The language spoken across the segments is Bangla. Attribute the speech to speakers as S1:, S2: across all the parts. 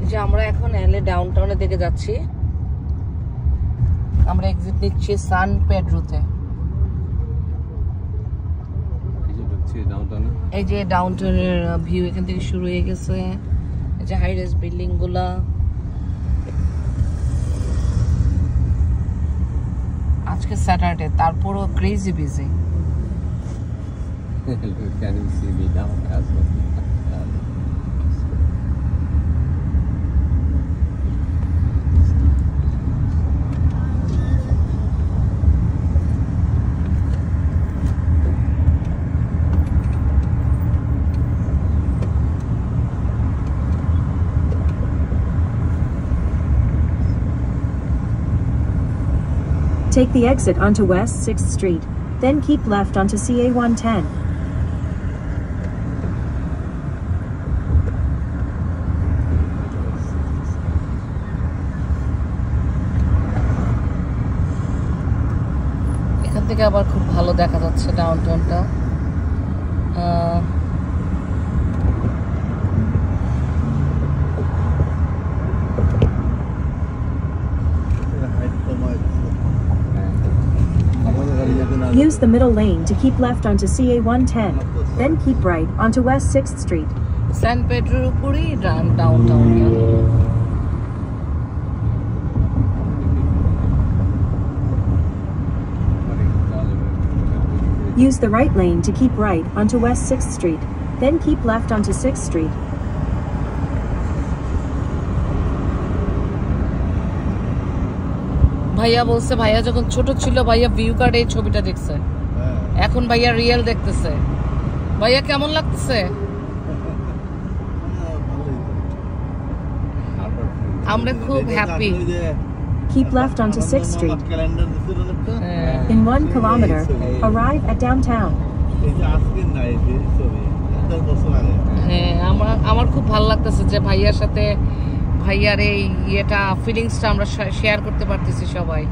S1: যে আমরা এখন এলএ ডাউনটাউনের দিকে যাচ্ছি। আমরা এক্সিট নিচ্ছি সান পেড্রোতে। এই যে ডাউনটাউনের ভিউ এখান থেকে শুরু হয়ে গেছে। এই যে হাই রাইজ বিল্ডিং গুলা, আজকে স্যাটারডে, তারপরও crazy busy.
S2: Take the exit onto West 6th Street, then keep left onto CA 110.
S1: এখান থেকে আবার খুব ভালো দেখা যাচ্ছে ডাউনটাউনটা।
S2: Use the middle lane to keep left onto CA 110, then keep right onto West 6th Street.
S1: San Pedroর উপরেই downtown.
S2: Use the right lane to keep right onto West 6th Street, then keep left onto 6th Street.
S1: ভাইয়া বলছে, ভাইয়া যখন ছোট ছিল ভাইয়া ভিউ কার্ড এই ছবিটা দেখছে, এখন ভাইয়া রিয়েল দেখতেছে। ভাইয়া কেমন লাগতেছে? আমরা খুব happy.
S2: Keep left onto 6th Street. In 1 kilometer, arrive at downtown.
S1: হ্যাঁ, আমার খুব ভালো লাগতেছে যে ভাইয়ার সাথে ভাইয়ার এই ইয়েটা ফিলিংসটা আমরা শেয়ার করতে পারতেছি সবাই।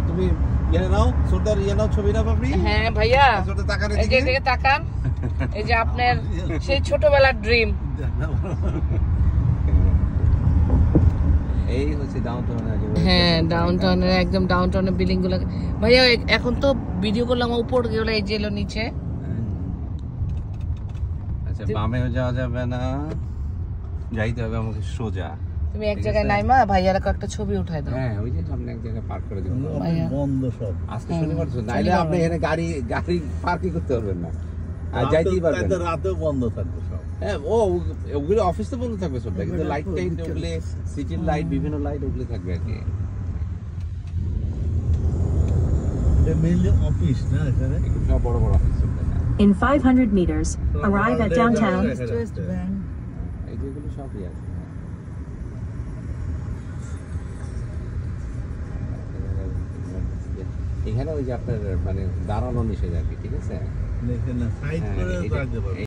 S3: তুমি ইয়ে নাও, সুন্দর ইয়ে নাও, ছবি নাও আপনি।
S1: হ্যাঁ ভাইয়া, এই যে দিকে তাকান, এই যে আপনার সেই ছোটবেলার ড্রিম।
S3: এই হচ্ছে ডাউনটাউনের।
S1: হ্যাঁ, ডাউনটাউনের একদম ডাউনটাউনের বিল্ডিং গুলো। ভাইয়া এখন তো ভিডিও করলাম উপর গেলে, এই যে এলো নিচে।
S3: আচ্ছা, বামেও যাওয়া যাবে না, যাইতে হবে আমাকে সোজা।
S1: তুমি এক জায়গায় নাইমা ভাইয়ার একটা ছবি উঠাই দাও।
S3: হ্যাঁ, ওই যে সামনে এক জায়গায় পার্ক করে দিও।
S4: বন্ধ সব
S3: আজকে শনিবার তো, নাইলে আপনি এখানে গাড়ি পার্কিং করতে পারবেন না, আর যাইতেই পারবেন না।
S4: রাতেও বন্ধ থাকবে সব।
S3: হ্যাঁ, ওগুলো অফিস তো বন্ধ থাকবে সবটা, কিন্তু লাইট টাইট ওগুলো, সিটির লাইট, বিভিন্ন লাইট ওগুলো থাকবে আর কি।
S4: এটা মেইনলি অফিস না, এখানে
S3: সব বড় বড় office.
S2: In 500 meters, arrive at downtown.
S3: এই যেগুলো সবই আছে। এখানে ওই যে আপনার মানে দাঁড়ানো নিষেধ আর কি, ঠিক আছে?
S4: এখানে সাইড করে রাখতে পারবে।